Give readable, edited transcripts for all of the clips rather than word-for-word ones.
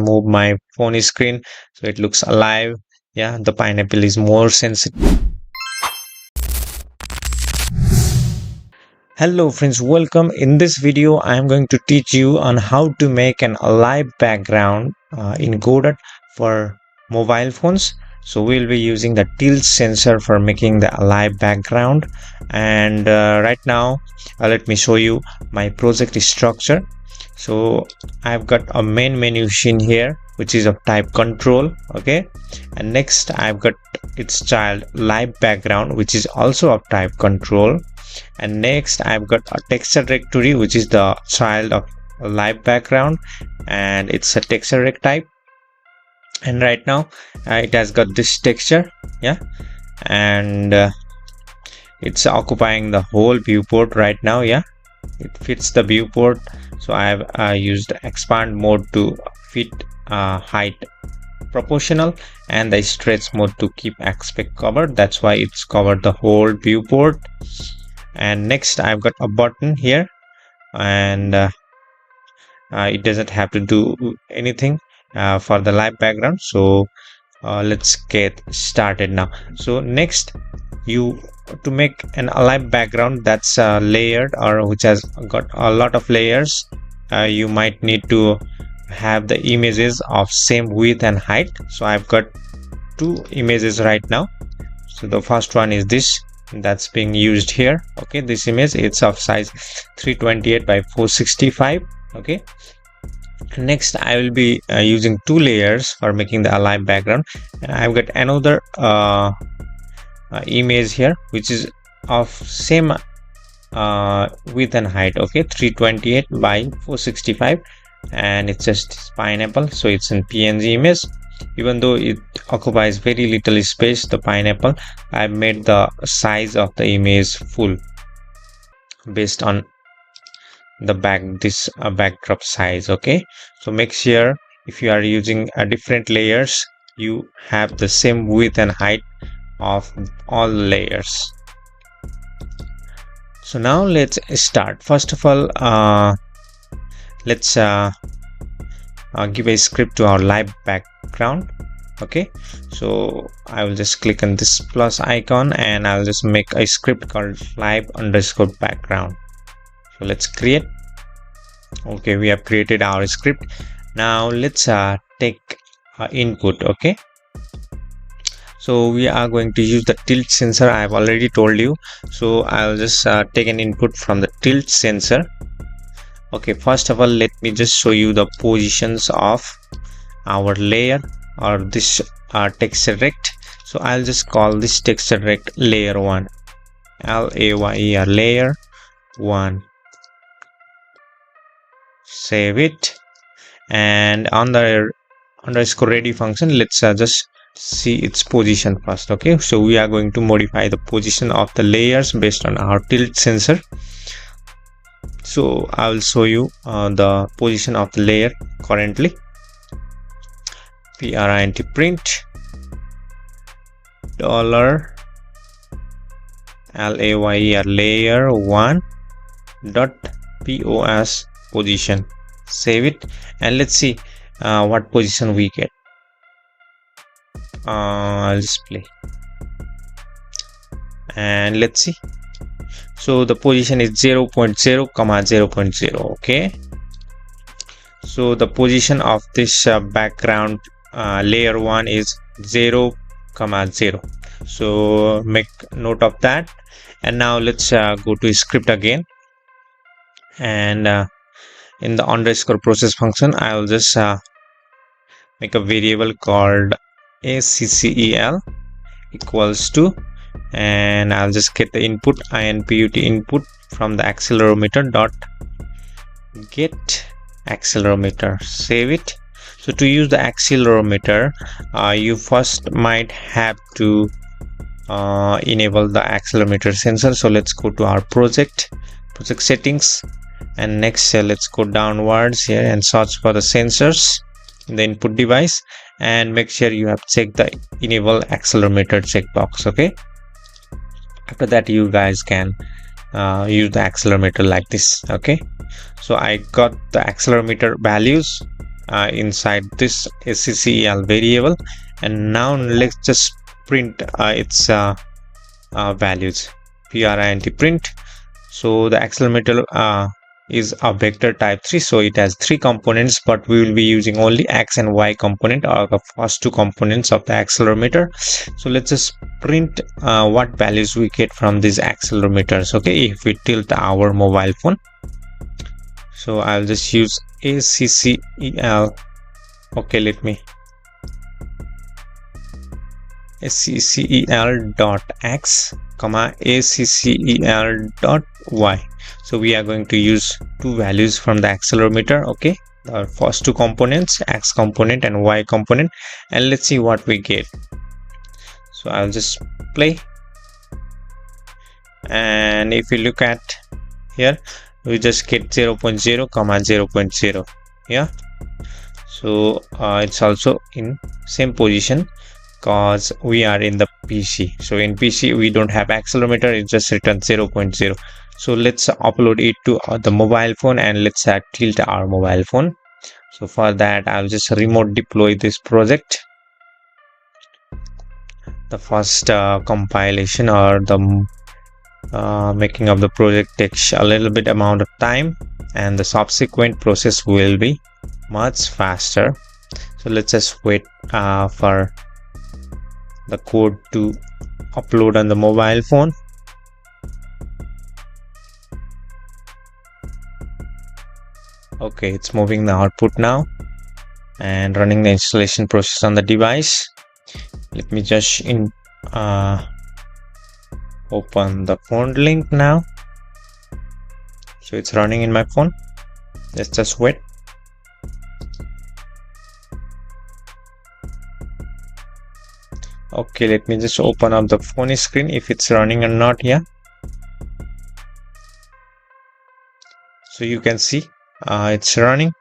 move my phone screen so it looks alive. Yeah, the pineapple is more sensitive. Hello friends, welcome. In this video I am going to teach you on how to make an alive background in Godot for mobile phones. So we'll be using the tilt sensor for making the alive background, and right now let me show you my project structure. So I've got a main menu scene here which is of type control, okay, and next I've got its child live background which is also of type control, and next I've got a texture directory which is the child of live background and it's a texture rect type, and right now it has got this texture, yeah, and it's occupying the whole viewport right now. Yeah, it fits the viewport, so I have used expand mode to fit height proportional and the stretch mode to keep aspect covered. That's why it's covered the whole viewport. And next I've got a button here, and it doesn't have to do anything for the live background. So let's get started now. So next, you to make an alive background that's layered or which has got a lot of layers, you might need to have the images of same width and height. So I've got two images right now. So the first one is this that's being used here. Okay, this image, it's of size 328 by 465. Okay, next I will be using two layers for making the alive background, and I've got another image here which is of same width and height. Okay, 328 by 465, and it's just pineapple, so it's in PNG image. Even though it occupies very little space, the pineapple, I made the size of the image full based on the backdrop size. Okay, so make sure if you are using different layers, you have the same width and height of all layers. So now let's start. First of all, let's give a script to our live background. Okay, so I will just click on this plus icon and I'll just make a script called live_background. So let's create. Okay, we have created our script. Now let's take input. Okay, so we are going to use the tilt sensor. I've already told you, so I'll just take an input from the tilt sensor. Okay, first of all, let me just show you the positions of our layer or this texture rect. So I'll just call this texture rect layer 1, LAYER layer 1. Save it, and on the underscore ready function, let's just see its position first. Okay, so we are going to modify the position of the layers based on our tilt sensor. So I will show you the position of the layer currently. print $layer layer 1 dot pos position. Save it, and let's see what position we get. I'll just play and let's see. So the position is 0.0, 0.0. Okay, so the position of this background layer 1 is 0, 0. So make note of that. And now let's go to script again, and in the underscore process function, I will just make a variable called ACCEL equals to, and I'll just get the input input input from the accelerometer dot get accelerometer. Save it. So to use the accelerometer, you first might have to enable the accelerometer sensor. So let's go to our project settings, and next let's go downwards here and search for the sensors in the input device, and make sure you have checked the enable accelerometer checkbox. Okay, after that you guys can use the accelerometer like this. Okay, so I got the accelerometer values inside this SCCEL variable, and now let's just print its values. print print. So the accelerometer is a vector type 3, so it has 3 components, but we will be using only x and y component, or the first 2 components of the accelerometer. So let's just print what values we get from these accelerometers. Okay, if we tilt our mobile phone, so I'll just use ACCEL. okay, let me ACCEL.x comma ACCEL.y. so we are going to use 2 values from the accelerometer. Okay, the first 2 components, x component and y component, and let's see what we get. So I'll just play, and if you look at here, we just get 0.0 comma 0.0. yeah, so it's also in same position because we are in the PC. So in PC we don't have accelerometer, it just returns 0.0. so let's upload it to the mobile phone, and let's tilt our mobile phone. So for that I'll just remote deploy this project. The first compilation or the making of the project takes a little bit amount of time, and the subsequent process will be much faster. So let's just wait for the code to upload on the mobile phone. Okay, it's moving the output now and running the installation process on the device. Let me just open the phone link now. So it's running in my phone. Let's just wait. Okay, let me just open up the phone screen if it's running or not. Yeah, so you can see it's running,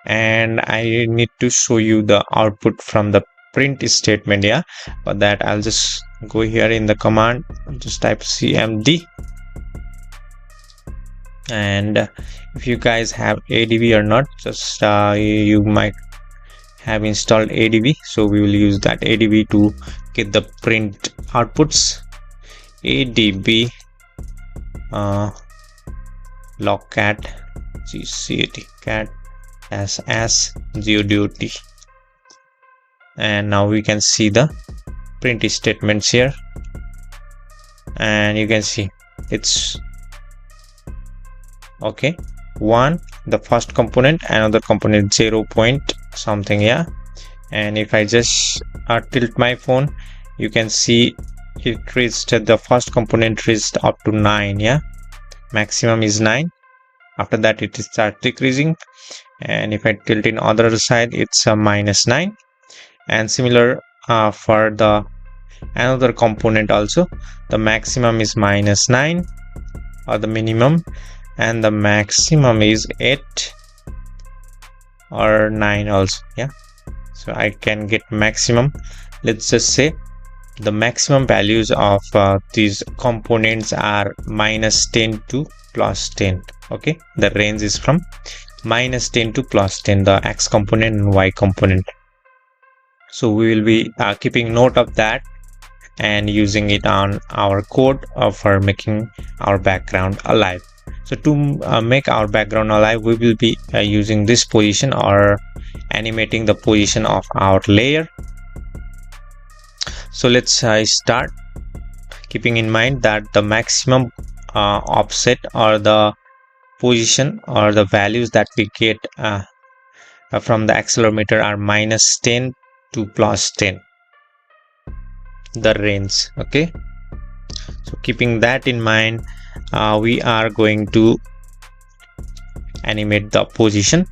and I need to show you the output from the print statement. Yeah, for that I'll just go here in the command, just type cmd, and if you guys have adv or not, just you might have installed adv, so we will use that adv to get the print outputs. adb logcat cat as godot, and now we can see the print statements here, and you can see it's okay. One, the first component, another component 0 point something. Yeah, and if I just tilt my phone, you can see it reached, the first component reached up to 9. Yeah, maximum is 9. After that it starts decreasing, and if I tilt in other side, it's a -9. And similar for the another component also, the maximum is -9 or the minimum, and the maximum is 8 or 9 also. Yeah, so I can get maximum. Let's just say the maximum values of these components are -10 to +10. okay, the range is from -10 to +10, the x component and y component. So we will be keeping note of that and using it on our code for making our background alive. So to make our background alive, we will be using this position or animating the position of our layer. So let's start, keeping in mind that the maximum offset or the position or the values that we get from the accelerometer are -10 to +10, the range. Okay, so keeping that in mind, we are going to animate the position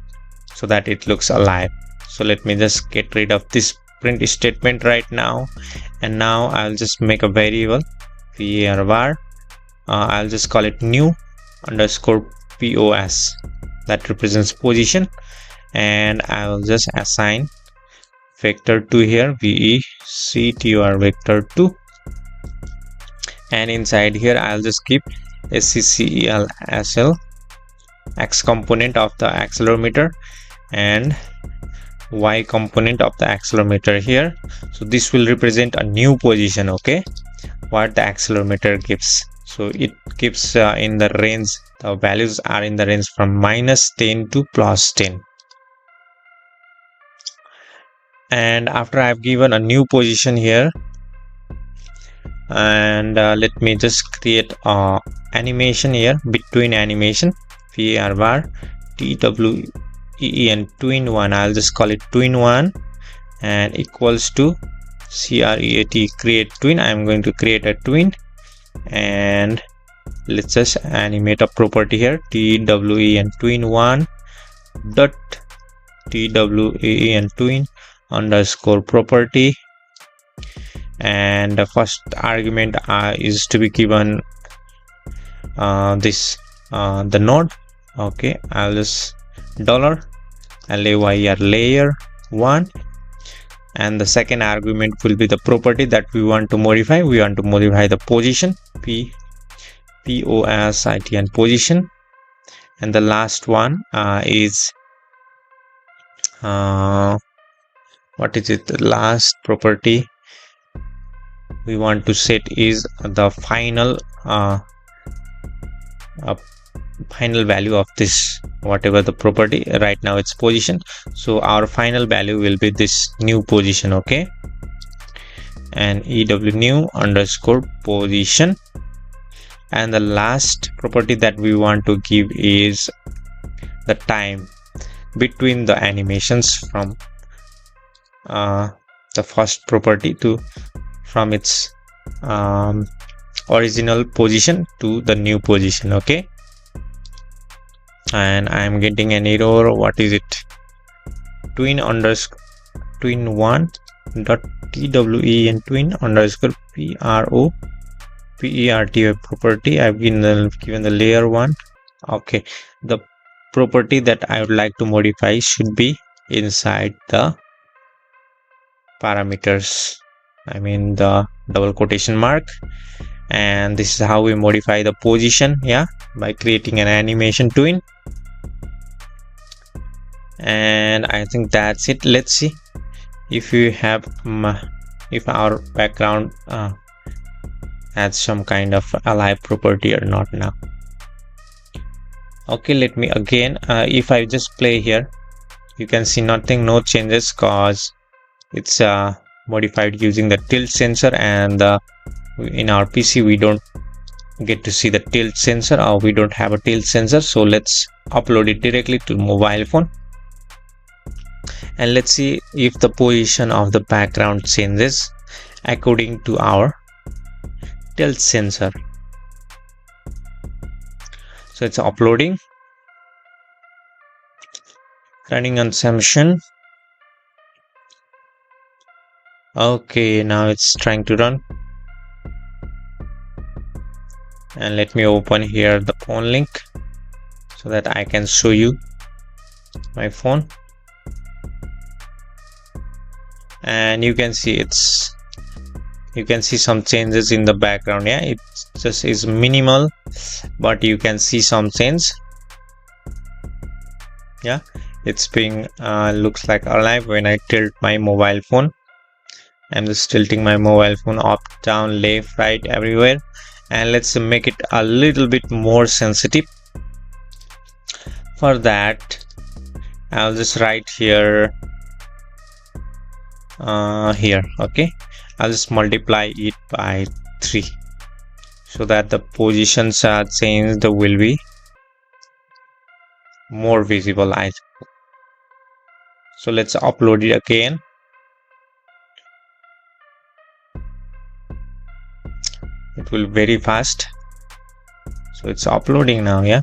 so that it looks alive. So let me just get rid of this print statement right now, and now I'll just make a variable var. I'll just call it new underscore pos, that represents position, and I will just assign vector2 here, vector vector2, and inside here I'll just keep SCCEL x component of the accelerometer, and y component of the accelerometer here. So this will represent a new position, okay, what the accelerometer gives. So it gives in the range, the values are in the range from -10 to +10. And after I've given a new position here, and let me just create a animation here, between animation, var bar tween tween one. I'll just call it tween one, and equals to create tween. I'm going to create a tween, and let's just animate a property here, tween tween one dot tween tween underscore property, and the first argument is to be given the node. Okay, I'll just $layer layer 1, and the second argument will be the property that we want to modify. We want to modify the position, position, position, and the last one is what is it? The last property we want to set is the final final value of this, whatever the property. Right now it's position, so our final value will be this new position. Okay, and new underscore position, and the last property that we want to give is the time between the animations from the first property to from its original position to the new position. Okay, and I am getting an error. What is it? Tween one dot tween tween underscore perty property. I've given the layer 1. Okay, the property that I would like to modify should be inside the parameters, I mean the double quotation mark. And this is how we modify the position, yeah, by creating an animation tween. And I think that's it. Let's see if you have if our background has some kind of alive property or not now. Okay, let me again if I just play here, you can see nothing, no changes, cause it's modified using the tilt sensor, and in our PC we don't get to see the tilt sensor, or we don't have a tilt sensor. So let's upload it directly to mobile phone, and let's see if the position of the background changes according to our tilt sensor. So it's uploading, running on Samsung. Okay, now it's trying to run, and let me open here the phone link so that I can show you my phone. And you can see some changes in the background. Yeah, it just is minimal, but you can see some change. Yeah, it's being looks like alive when I tilt my mobile phone. I'm just tilting my mobile phone up, down, left, right, everywhere. And let's make it a little bit more sensitive. For that, I'll just write here okay, I'll just multiply it by 3 so that the positions are changed will be more visible. So let's upload it again. It will be very fast. So it's uploading now. Yeah,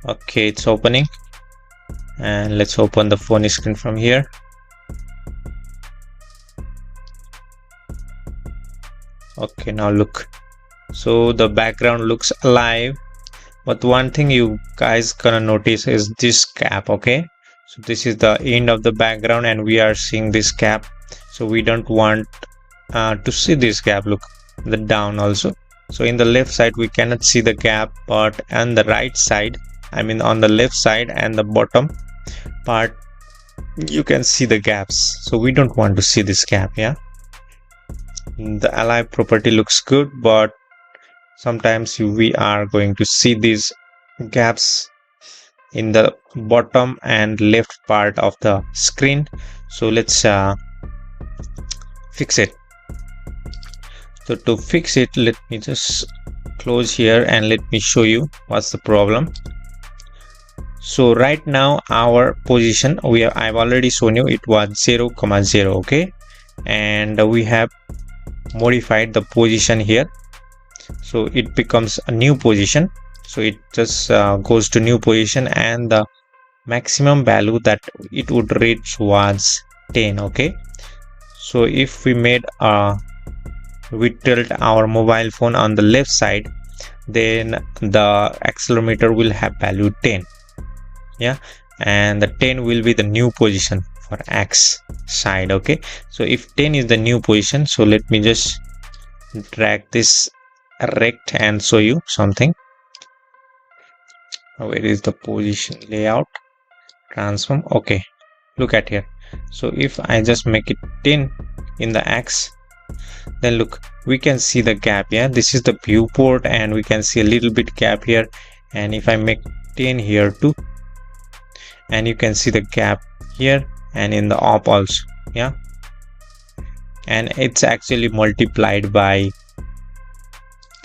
okay, it's opening, and let's open the phone screen from here. Okay, now look, so the background looks alive, but one thing you guys gonna notice is this gap. Okay, so this is the end of the background, and we are seeing this gap, so we don't want to see this gap. Look, the down also. So in the left side we cannot see the gap, but on the right side I mean on the left side and the bottom part, you can see the gaps. So we don't want to see this gap. Yeah, the alive property looks good, but sometimes we are going to see these gaps in the bottom and left part of the screen. So let's fix it. So to fix it, let me just close here and let me show you what's the problem. So right now our position, I've already shown you, it was 0, 0, okay, and we have modified the position here, so it becomes a new position. So it just goes to new position, and the maximum value that it would reach was 10. Okay, so if we tilt our mobile phone on the left side, then the accelerometer will have value 10. Yeah, and the 10 will be the new position for X side. Okay, so if 10 is the new position, so let me just drag this rect and show you something. Where is the position layout transform? Okay, look at here. So if I just make it 10 in the X, then look, we can see the gap. Yeah, this is the viewport, and we can see a little bit gap here. And if I make 10 here too, and you can see the gap here and in the op also. Yeah, and it's actually multiplied by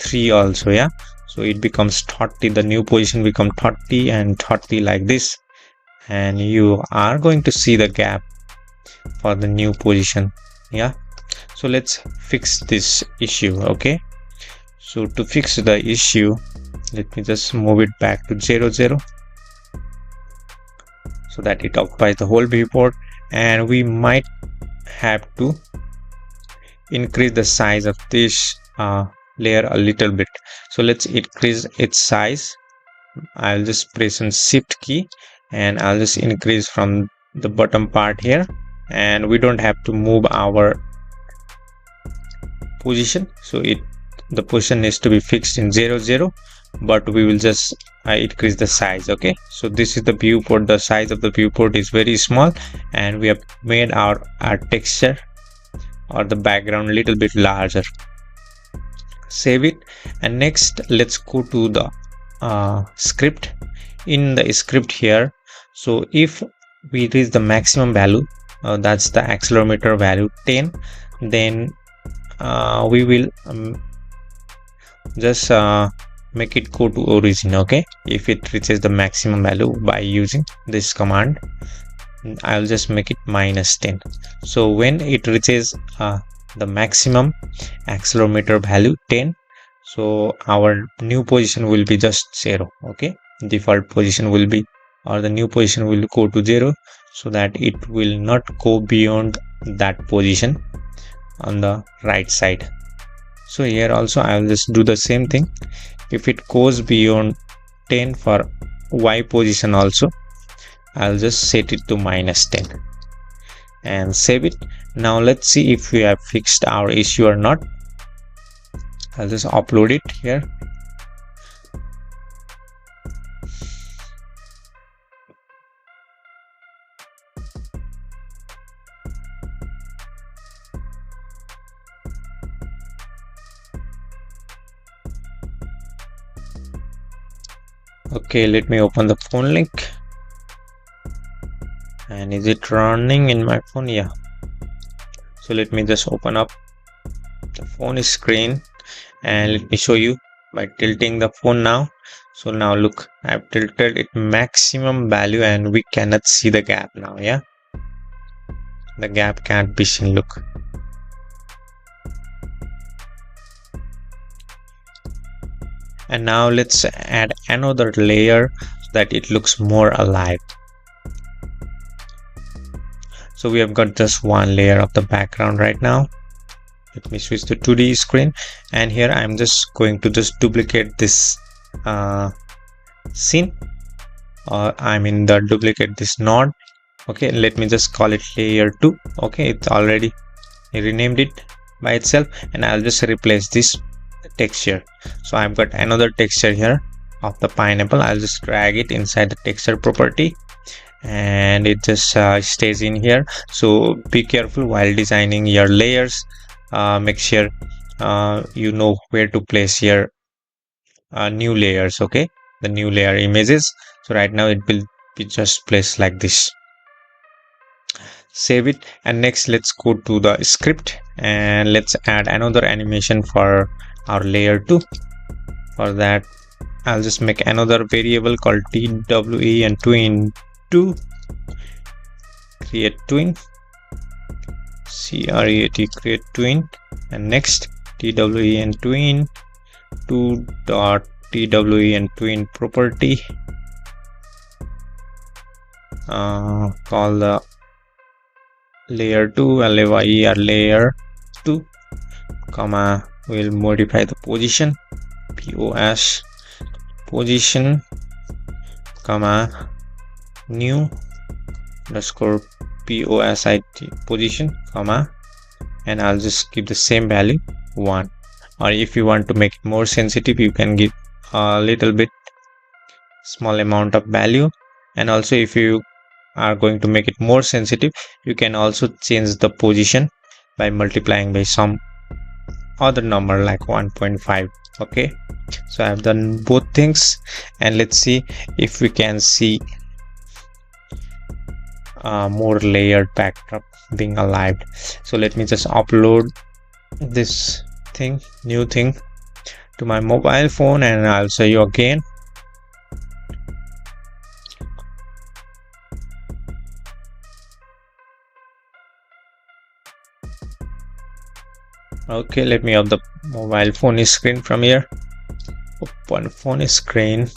3 also. Yeah, so it becomes 30, the new position become 30 and 30 like this, and you are going to see the gap for the new position. Yeah, so let's fix this issue. Okay, so to fix the issue, let me just move it back to 0, 0, so that it occupies the whole viewport, and we might have to increase the size of this layer a little bit. So let's increase its size. I'll just press on shift key, and I'll just increase from the bottom part here, and we don't have to move our position. So the position needs to be fixed in 0, 0, but we will just increase the size. Okay, so this is the viewport. The size of the viewport is very small, and we have made our texture or the background a little bit larger. Save it, and next let's go to the script. In the script here, so if we reach the maximum value, that's the accelerometer value 10, then we will just make it go to origin. Okay, if it reaches the maximum value by using this command, I'll just make it -10. So when it reaches the maximum accelerometer value 10, so our new position will be just 0. Okay, default position will be, or the new position will go to 0, so that it will not go beyond that position on the right side. So here also I will just do the same thing. If it goes beyond 10 for Y position also, I'll just set it to -10 and save it. Now let's see if we have fixed our issue or not. I'll just upload it here. Okay, let me open the phone link. And is it running in my phone? Yeah. So let me just open up the phone screen, and let me show you by tilting the phone now. So now look, I've tilted it maximum value, and we cannot see the gap now. Yeah, the gap can't be seen. Look, and now let's add another layer so that it looks more alive. So we have got just one layer of the background right now. Let me switch to 2D screen, and here I'm just going to just duplicate this scene, or duplicate this node. Okay, let me just call it layer 2. Okay, it's already renamed it by itself, and I'll just replace this texture. So I've got another texture here. of the pineapple. I'll just drag it inside the texture property, and it just stays in here. So be careful while designing your layers. Make sure you know where to place your new layers. Okay, the new layer images. So right now it will be just placed like this. Save it, and next let's go to the script and let's add another animation for our layer 2. For that, I'll just make another variable called TWE and tween 2. Create tween, CREAT, create tween, and next TWE and tween 2 dot TWE and tween property, call the layer 2 LAYER layer 2, comma, we'll modify the position POS position, comma, new underscore POSIT position, comma, and I'll just give the same value 1. Or if you want to make it more sensitive, you can give a little bit small amount of value. And also if you are going to make it more sensitive, you can also change the position by multiplying by some other number like 1.5. okay, so I've done both things, and let's see if we can see more layered backdrop being alive. So let me just upload this new thing to my mobile phone, and I'll show you again. Okay, let me have the mobile phone screen from here. Open phone screen,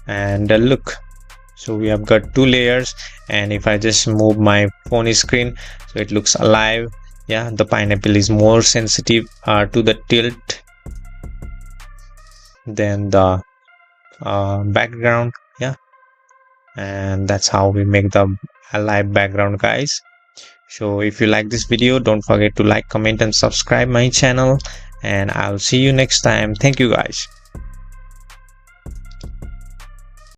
and look, so we have got 2 layers, and if I just move my phone screen, so it looks alive. Yeah, the pineapple is more sensitive to the tilt than the background. Yeah, and that's how we make the alive background, guys. So if you like this video, don't forget to like, comment and subscribe my channel, and I'll see you next time. Thank you, guys.